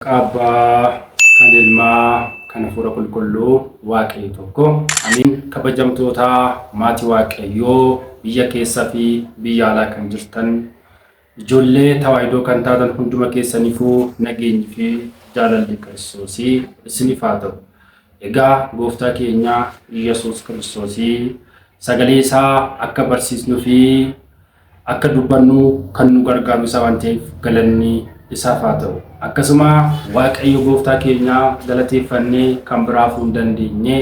Abbaa kan ilmaa kan hafuura qulqulluu Waaqayyo tokko. Amiin. Kabajamtoota maatii Waaqayyoo biyya keessaa fi biyya alaa kan jirtan ijoollee tawaahidoo kan taatan hunduma keessaniifuu nageenyi fi jaalalli Kiristoosii isiniif haa ta'u. Egaa gooftaa keenya Yesuus Kiristoosii sagalee isaa akka barsiisnuu fi akka dubbannu kan nu gargaaru isa waan ta'eef galanni isaaf haa ta'u. Akkasuma Waaqayyo gooftaa keenya galateeffannee kan biraafuu hin dandeenye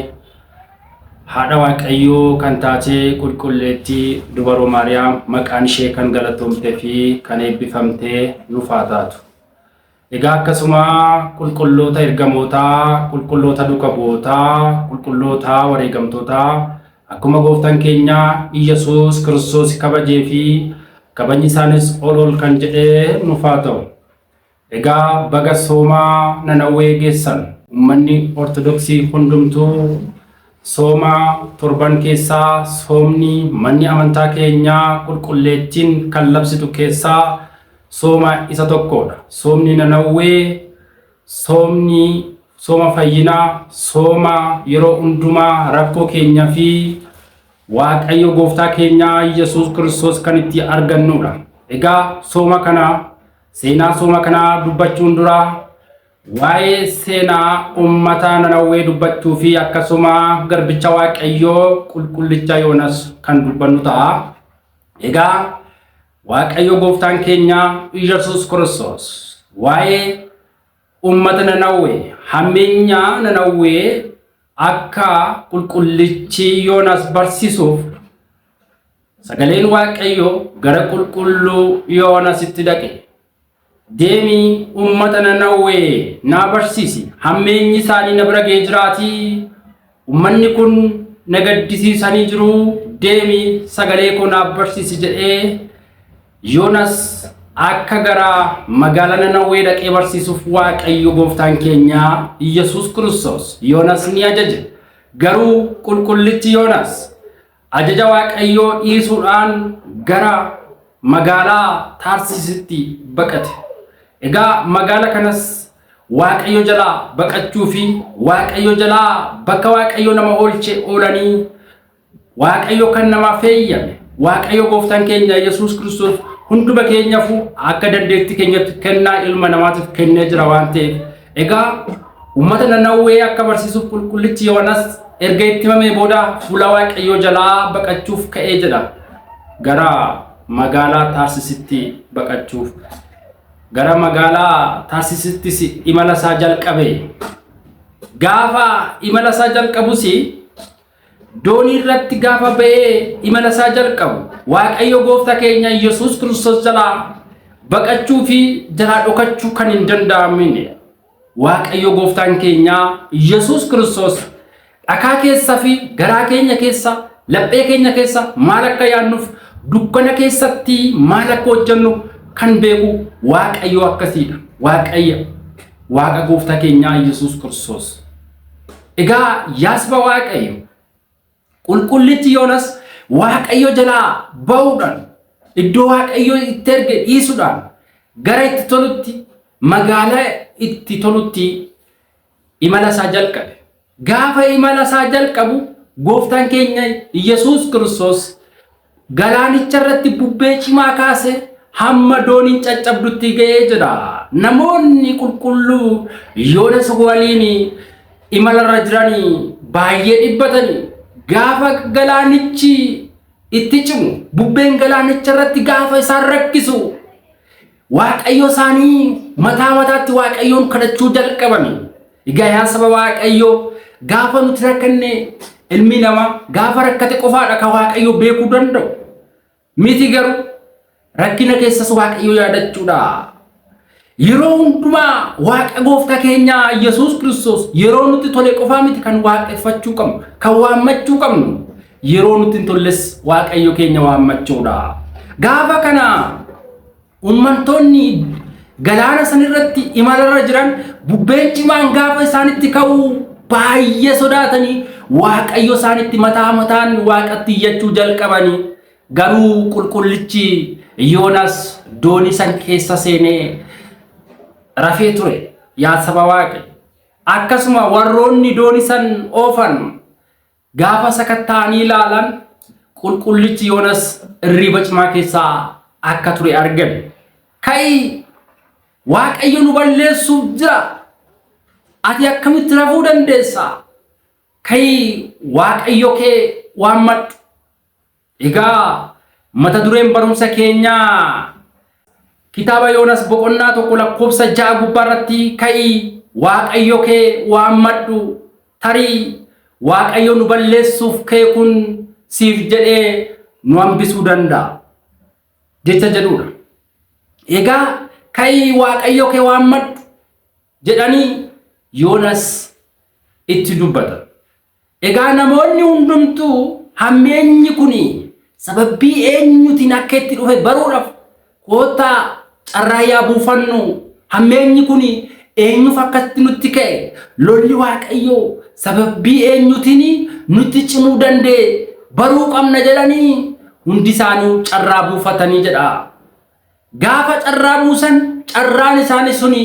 haadha Waaqayyoo kan taate qulqulleettii dubaroo Maariyaam maqaan ishee kan galatoomtee fi kan eebbifamtee nuuf haa taatu. Egaa akkasuma qulqulloota ergamootaa, qulqulloota duuka bu'ootaa, qulqulloota wareegamtootaa akkuma gooftaan keenya Yesuus Kiristoos kabajee fi kabajni isaanis ol kan jedhee nuuf haa ta'u. Egaa baga soomaa Nanawwee geessan uummanni Ortodoksii hundumtuu sooma torban keessaa soomni manni amantaa keenyaa qulqulleettiin kan labsitu keessaa sooma isa tokkodha. Soomni Nanawwee sooma fayyinaa, sooma yeroo hundumaa rakkoo keenyaa fi Waaqayyo gooftaa keenyaa Yesuus Kiristoos kan itti argannudha. Egaa sooma kana seenaa sooma kana dubbachuun dura waa'ee seenaa uummata Nanawwee dubbachuu fi akkasuma garbicha Waaqayyoo qulqullicha Yoonas kan dubbannu ta'a. Egaa Waaqayyo gooftaan keenya Yesuus Kiristoos waa'ee uummata Nanawwee hammeenya Nanawwee akka qulqullichi Yoonas barsiisuuf sagaleen Waaqayyo gara qulqulluu Yoonasitti dhaqe. Deemi uummata Nanawwee na barsiisi, hammeenyi isaanii na bira ga'ee jiraatii, uummanni kun na gaddisiisanii jiru, deemi sagalee koo naaf barsiisi jedhee Yoonas akka gara magaalaa Nanawwee dhaqee barsiisuuf Waaqayyo gooftaan keenya Yesuus Kiristoos Yoonas ni ajaje. Garuu qulqullichi Yoonas ajaja Waaqayyoo dhiisuudhaan gara magaalaa Taarsiisitti baqate. Egaa magaalaa kanas Waaqayyo jalaa baqachuu fi Waaqayyo jalaa bakka Waaqayyo nama oolche oolanii Waaqayyo kan nama fayyame Waaqayyo gooftaan keenya Yesuus Kiristoos hunduma keenyaaf akka dandeetti keenyatti kennaa ilma namaatiif kennee jira waan ta'eef egaa uummata Nanawwee akka barsiisuuf qulqullichi Yoonas erga itti himamee booda fuula Waaqayyo jalaa baqachuuf ka'ee jedha. Gara magaalaa Taarsiisitti baqachuuf gara magaalaa Taarsiisittis imala isaa jalqabe. Gaafa imala isaa jalqabus doonii irratti gaafa ba'ee imala isaa jalqabu Waaqayyo gooftaa keenya Yesuus Kiristoos jalaa baqachuu fi jalaa dhokachuu kan hin danda'amne Waaqayyo gooftaan keenya Yesuus Kiristoos dhakaa keessa fi garaa keenya keessa laphee keenya keessa maal akka yaannuuf dukkana keessatti maal akka hojjennu kan beeku Waaqayyo akkasiidha. Waaqayyo Waaqa gooftaa keenya Yesuus Kiristoos. Egaa yaasba Waaqayyo qulqullichi Yoonas Waaqayyo jalaa ba'uudhaan iddoo Waaqayyo itti erge dhiisuudhaan gara itti tolutti magaalaa itti tolutti imala isaa jalqabe. Gaafa imala isaa jalqabu gooftaan keenya Yesuus Kiristoos galaanicha irratti bubbee cimaa kaase hamma dooniin caccabdutti ga'ee jira. Namoonni qulqulluu Yoonas waliin imalarra jiranii baay'ee dhibbatanii gaafa galaanichi itti cimu bubbeen galaanicha irratti gaafa isaan rakkisu Waaqayyo isaanii mataa mataatti Waaqayyoon kadhachuu jalqabani. Egaa yaa saba Waaqayyo gaafa nuti rakkanne ilmi namaa gaafa rakkate qofaadha kan Waaqayyo beekuu danda'u. Miti garuu rakkina keessas Waaqayyo yaadachuudha. Yeroo hundumaa Waaqa gooftaa keenya Yesuus Kiristoos yeroo nuti tole qofaa miti kan waaqeffachuu qabnu, kan waammachuu qabnu. Yeroo nuti tolles Waaqayyo keenya waammachuudha. Gaafa kana uummantoonni galaana sanirratti imalarra jiran bubbeen cimaan gaafa isaanitti ka'u baay'ee sodaatanii Waaqayyo isaanitti mataa mataan Waaqatti iyyachuu jalqabanii. Garuu qulqullichi Yoonas doonii san keessa seenee rafee ture. yaa saba Waaqayyo. Akkasuma warroonni doonii san oofan gaafa sakatta'anii ilaalan qulqullichi Yoonas irriba cimaa keessaa akka ture argan. Kai Waaqayyo nu balleessuuf jira. Ati akkamitti rafuu dandeessa? Kai Waaqayyo kee waammadhu. Egaa mata dureen barumsa keenyaa kitaaba Yoonas boqonnaa 1 lakkoofsa 6 gubbaarratti kai Waaqayyo kee waammadhu. Tarii Waaqayyo nu balleessuuf kee kun siif jedhee nu hambisuu danda'a jecha jedhudha. Egaa kai Waaqayyo kee waammadhu jedhanii Yoonas itti dubbata. Egaa namoonni hundumtuu hammeenyi kuni sababii eenyutiin akka itti dhufe baruudhaaf koottaa carraa buufannu. Hammeenyi kuni eenyuuf akkatti nutti ka'e? Lolli Waaqayyo sababii eenyutiin nutti cimuu danda'e baruu qabna jedhanii hundi isaanii carraa buufatanii jedha. Gaafa carraa buusan carraan isaanii suni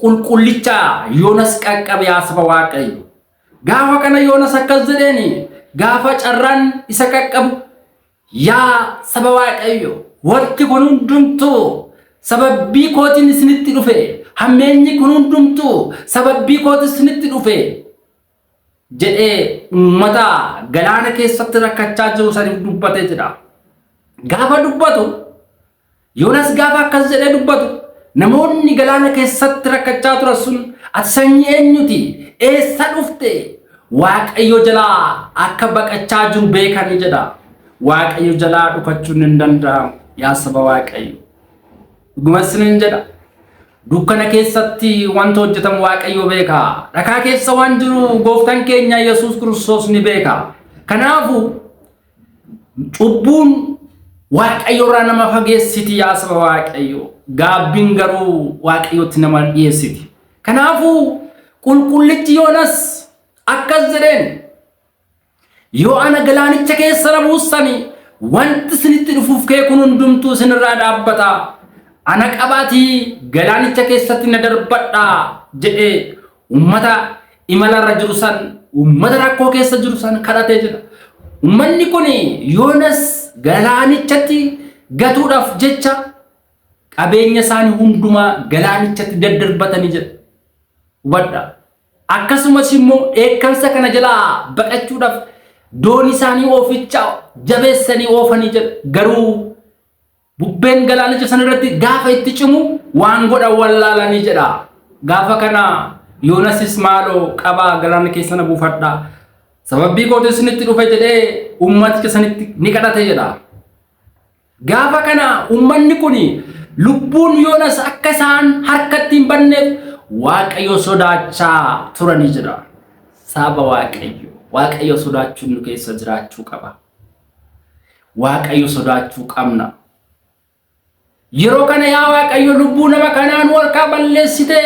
qulqullicha Yoonas qaqqabe yaa saba Waaqayyo. Gaafa kana Yoonas akkas jedheeni gaafa carraan isa qaqqabu yaa saba Waaqayyo wanti kun hundumtuu sababii kootiin isinitti dhufe. Hammeenyi kun hundumtuu sababii kootiin isinitti dhufe jedhee ummata galaana keessatti rakkachaa jiru saniif dubbatee jira. Gaafa dubbatu Yoonas gaafa akkas jedhee dubbatu namoonni galaana keessatti rakkachaa turan sun ati sanyii eenyuti? Eessa dhufte? Waaqayyo jalaa akka baqachaa jiru beekanii jedha. Waaqayyo jalaa dhufachuun hin danda'amu yaa saba Waaqayyo. Dhugumasinin jedha. Dukkana keessatti wanta hojjetamu Waaqayyo beeka. Dhakaa keessa waan jiru gooftaan keenya Yesuus Kiristoos ni beeka. Kanaafuu cubbuun Waaqayyo irraa nama fageessiti yaa saba Waaqayyo. Gaabbiin garuu Waaqayyotti nama dhiyeessiti. Kanaafuu qulqullichi Yoonas akkas jedheen yoo ana galaanicha keessa na buustani wanti isinitti dhufuuf kee kun hundumtuu isinirraa dhaabbata. Ana qabaatii galaanicha keessatti na darbadhaa jedhee ummata imalarra jiru san ummata rakkoo keessa jiru san kadhatee jira. Ummanni kun Yoonas galaanichatti gatuudhaaf jecha qabeenya isaanii hundumaa galaanichatti daddarbatanii jira. Hubadhaa. Akkasumas immoo eekkamsa kana jalaa baqachuudhaaf doonii isaanii ooficha jabeessanii oofanii jira. Garuu bubbeen galaanicha sana irratti gaafa itti cimu waan godhan wallaalanii jedha. Gaafa kana Yoonasis maaloo qabaa galaana keessa na buufadhaa. Sababii kootiin isinitti dhufe jedhee ummaticha sanitti ni kadhate jedha. Gaafa kana ummanni kun lubbuun Yoonas akka isaan harkatti hin banneef Waaqayyo sodaachaa turanii jira. Saba Waaqayyo sodaachuun nu keessa jiraachuu qaba. Waaqayyo sodaachuu qabna. Yeroo kana yaa Waaqayyo lubbuu nama kanaan warqaa balleessite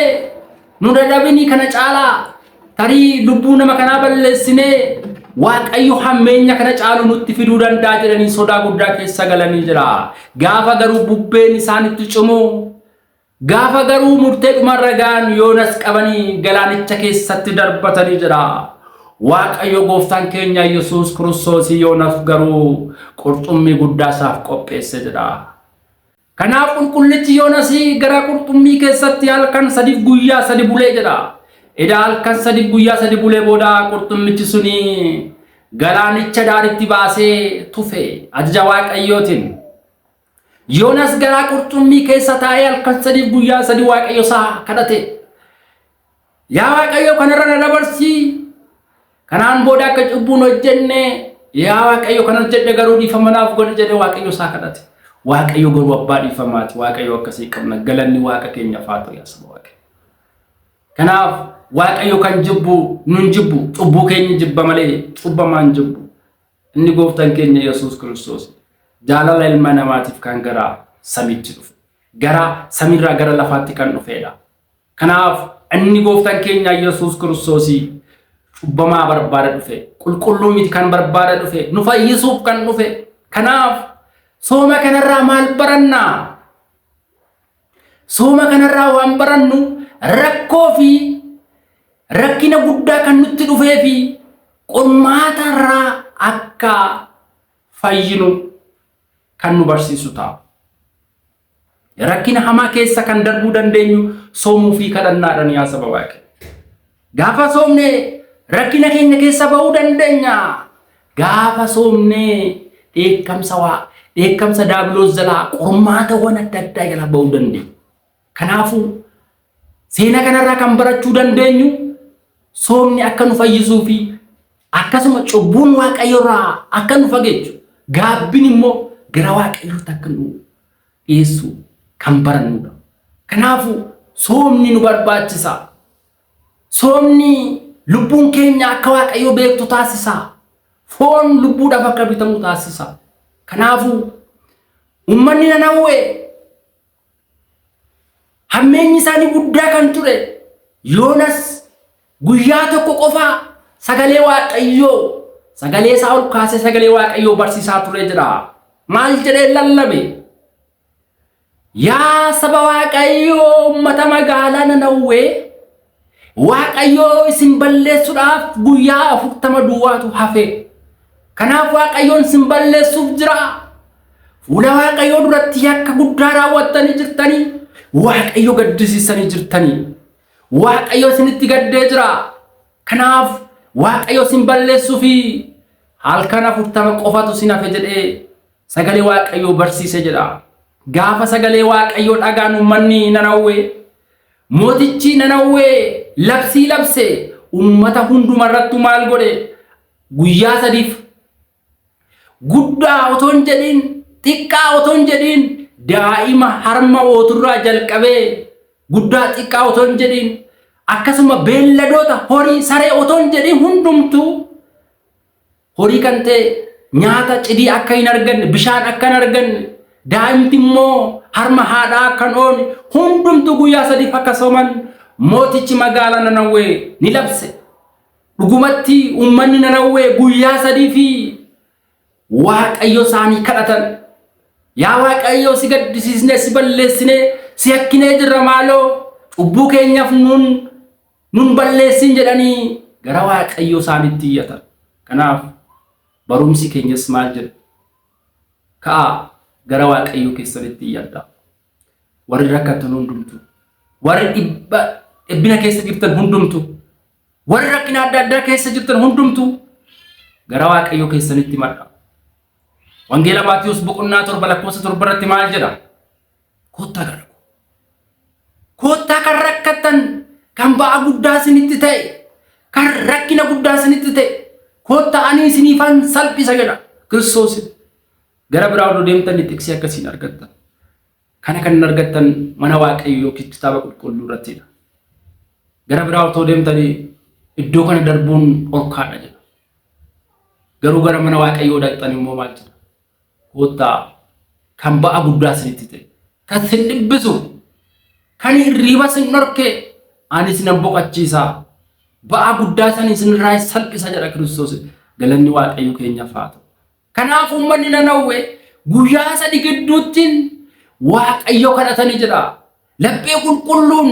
nu dadhabini kana caalaa tarii lubbuu nama kanaa balleessine Waaqayyo hammeenya kana caalu nutti fiduu danda'a jedhanii sodaa guddaa keessa galanii jira. Gaafa garuu bubbeen isaanitti cimu gaafa garuu murtee dhumarra gaan Yoonas qabanii galaanicha keessatti darbatanii jira. Waaqayyo gooftaan keenya Yesuus Kiristoos Yoonas garuu qurxummii guddaa isaaf qopheesse jira. Kanaaf qulqullichi Yoonas gara qurxummii keessatti halkan 3 guyyaa 3 bulee jira. Eda halkan 3 guyyaa 3 bulee booda qurxummichi suni galaanicha daaritti baasee tufe ajaja Waaqayyootiin. Yoonas gara qurxummii keessa taa'ee halkan 3 guyyaa 3 Waaqayyo isaa kadhate. Yaa Waaqayyo kanarra na dabarsii. Kanaan booda akka cubbuun hojjenne yaa Waaqayyo kana jedhe garuu dhiifamanaaf godhe jedhe Waaqayyo isaa kadhate. Waaqayyo garuu abbaa dhiifamaati. Waaqayyo akkasii qabna. Galanni Waaqa keenyaaf haa ta'u yaa saba Waaqayyo. Kanaaf Waaqayyo kan jibbu nun jibbu cubbuu keenya jibba malee cubbamaan jibbu. Inni gooftaan keenya Yesuus Kiristoos jaalala ilma namaatiif kan gara samiitti dhufe. Gara samiirraa gara lafaatti kan dhufeedha. Kanaaf inni gooftaan keenya Yesuus Kiristoos cubbamaa barbaada dhufe. Qulqulluu miti kan barbaada dhufe. Nu fayyisuuf kan dhufe. Kanaaf sooma kanarraa maal baranna? Sooma kanarraa waan barannu rakkoo fi rakkina guddaa kan nutti dhufee fi qormaata irraa akka fayyinu kan nu barsiisu ta'a. Rakkina hamaa keessa kan darbuu dandeenyu soomuu fi kadhannaadhaan yaa saba Waaqayyo. Gaafa soomne rakkina keenya keessa bahuu dandeenya. Gaafa soomne dheekkamsa daabiloos jalaa qormaatawwan adda addaa jalaa bahuu dandeenya. Kanaafuu seenaa kanarraa kan barachuu dandeenyu soomni akka nu fayyisuu fi akkasuma cubbuun Waaqayyoorraa akka nu fageessu gaabbiin immoo gara Waaqayyootti akka nu dhiyeessu kan barannudha. Kanaafuu soomni nu barbaachisa. Soomni lubbuun keenya akka Waaqayyo beektu taasisa. Foon lubbuudhaaf akka bitamu taasisa. Kanaafuu ummanni Nanawwee hammeenyi isaanii guddaa kan ture Yoonas guyyaa tokko qofa sagalee Waaqayyoo sagalee isaa ol kaasee sagalee Waaqayyoo barsiisaa ture jira. Maal jedhee lallabe? Yaa saba Waaqayyoo ummata magaalaa Nanawwee Waaqayyoo isin balleessuudhaaf guyyaa 40 duwwaatu hafe. Kanaaf Waaqayyoon isin balleessuuf jira. Fuula Waaqayyoo duratti yakka guddaa raawwattanii jirtanii Waaqayyo gaddisiisanii jirtanii. Waaqayyo isinitti gaddee jira. Kanaaf Waaqayyo isin balleessuuf halkan 40 qofatu isin hafe jedhee sagalee Waaqayyoo barsiise jedha. Gaafa sagalee Waaqayyoo dhagaan ummanni Nanawwee mootichi Nanawwee labsii labse ummata hundumarrattu maal godhe? Guyyaa 3 guddaa otoo hin jedhin xiqqaa otoo hin jedhin daa'ima harma ooturraa jalqabee guddaa xiqqaa otoo hin jedhin akkasuma beelladoota horii saree otoo hin jedhin hundumtuu horii kan ta'e nyaata cidii akka hin arganne bishaan akka hin arganne daa'imti immoo harma haadhaa akka hin oolne hundumtuu guyyaa 3 akka sooman mootichi magaalaa Nanawwee ni labse. Dhugumatti ummanni Nanawwee guyyaa 3 fi Waaqayyo isaanii kadhatan. Yaa Waaqayyo si gaddisiisnee si balleessinee si yakkinee jirra maaloo cubbuu keenyaaf nun balleessin jedhanii gara Waaqayyo isaaniitti iyyatan. Kanaaf barumsi keenyas maal jedha? Ka'aa gara Waaqayyo keessanitti iyyadhaa. Warri rakkatan hundumtu, warri dhibbina keessa jirtan hundumtu, warri rakkina adda addaa keessa jirtan hundumtu gara Waaqayyo keessanitti madda. Wangeela Maatiyus boqonnaa 7 lakkoofsa 7 irratti maal jedha? Kottaa gara koo. Kottaa kan rakkatan kan ba'a guddaa isinitti ta'e, kan rakkina guddaa isinitti ta'e, kottaa ani isiniifan salphisa jedha Kiristoos. Gara biraa odoo deemtanii tiksii akkasiin argattan. Kana kan argattan mana Waaqayyoo yookiin kitaaba qulqulluu irrattidha. Gara biraa otoo deemtanii iddoo kana darbuun dhorkaadha jedha. Garuu gara mana Waaqayyoo dhaqxan immoo maal jedha? Kottaa kan ba'a guddaa isinitti ta'e, kan isin dhibbisu, kan hirriba isin dhorke ani isin boqachiisa. Ba'a guddaa isin irraa salphisa jedha Kiristoos. Galanni Waaqayyo keenyaaf haa ta'u. Kanaaf ummanni Nanawwee guyyaa 3 gidduutti Waaqayyo kadhatanii jira. Laphee qulqulluun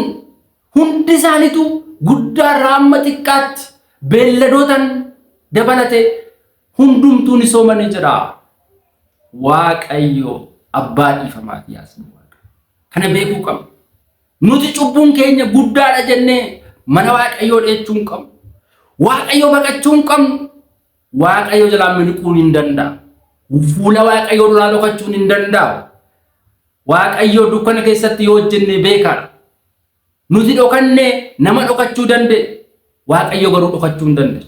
hundi isaaniitu guddaa irraa amma xiqqaatti beelladootan dabalate hundumtuu ni soomanii jira. Waaqayyo abbaa dhiifamaati yaasni Waaqayyo. Kana beekuu qabna. Nuti cubbuun keenya guddaadha jennee mana Waaqayyoo dheechuun qabnu. Waaqayyo baqachuun qabnu. Waaqayyo jalaa miliquun hin danda'u. Fuula Waaqayyoo duraa dhokachuun hin danda'u. Waaqayyo dukkana keessatti yoo hojjenne beekaadha. Nuti dhokannee nama dhokachuu dandeenya. Waaqayyo garuu dhokachuu hin dandeenye.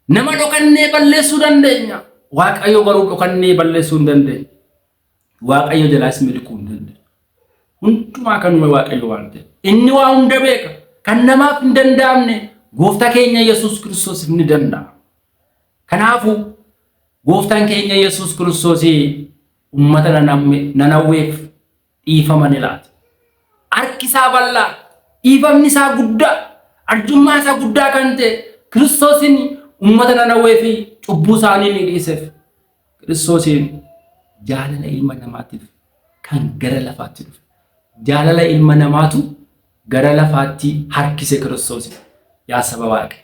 Nama dhokannee balleessuu dandeenya. Waaqayyo garuu dhokannee balleessuu hin dandeenye. Waaqayyo jalaas miliquu hin dandeenye. Hundumaa kanuma Waaqayyo waan ta'eef. Inni waa hunda beeka. Kan namaaf hin danda'amne gooftaa keenya Yesuus Kiristoos ni danda'a. Kanaafuu gooftaan keenya Yesuus Kiristoos ummata Nanawweef dhiifama ni laata. Harki isaa bal'aa, dhiifamni isaa guddaa, arjummaa isaa guddaa kan ta'e Kiristoosin ummata Nanawweef cubbuu isaanii ni dhiiseef. Kiristoosin jaalala ilma namaatiif kan gara lafaatti dhufe. Jaalala ilma namaatu gara lafaatti harkise Kiristoos yaa saba Waaqe.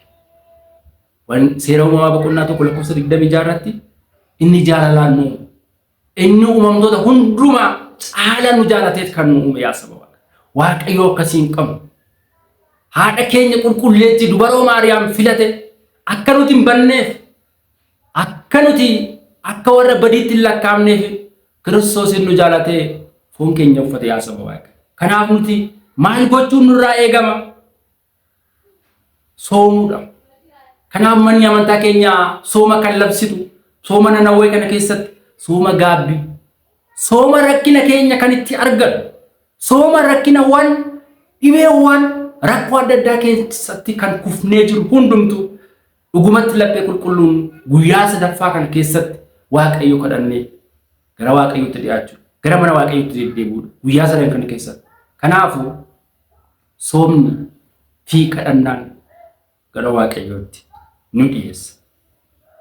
Wan seera uumamaa boqonnaa tokko lakkoofsa 26 irratti inni jaalalaan nu inni uumamtoota hundumaa caalaa nu jaalateet kan nu uume yaa saba Waaqa. Waaqayyo akkasiin qabu. Haadha keenya qulqulleetti dubaroo Maariyaam filate akka nuti hin banneef akka nuti akka warra badiitti hin lakkaa'amneef Kiristoos nu jaalatee foon keenya uffate yaa saba Waaqa. Kanaaf nuti maal gochuun nurraa eegama? Soomuudha. Kanaaf manni amantaa keenya sooma kan labsitu, sooma Nanawwee kana keessatti sooma gaabbii, sooma rakkina keenya kan itti argatu, sooma rakkinawwan dhibeewwan rakkoo adda addaa keessatti kan kufnee jiru hundumtu dhugumatti laphee qulqulluun guyyaa sadaffaa kana keessatti Waaqayyo kadhannee gara Waaqayyootti dhiyaachuu, gara mana Waaqayyootti deddeebi'uudha guyyaa sadan kana keessatti. Kanaafuu soomni fi kadhannaan gara Waaqayyootti nu dhiyeessa.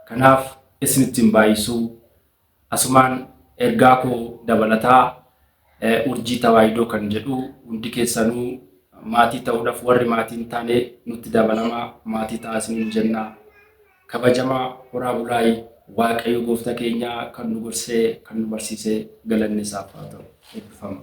Kanaaf isinitti hin baay'isuu asumaan ergaa koo dabalataa urjii tawaayidoo kan jedhu hundi keessanuu maatii ta'uudhaaf warri maatii hin taane nutti dabalamaa maatii ta'aa isiniin jenna. Kabajamaa horaa bulaayii Waaqayyo gooftaa keenya kan nu gorsee kan nu barsiisee galanni isaaf haa ta'u. Eebbifama.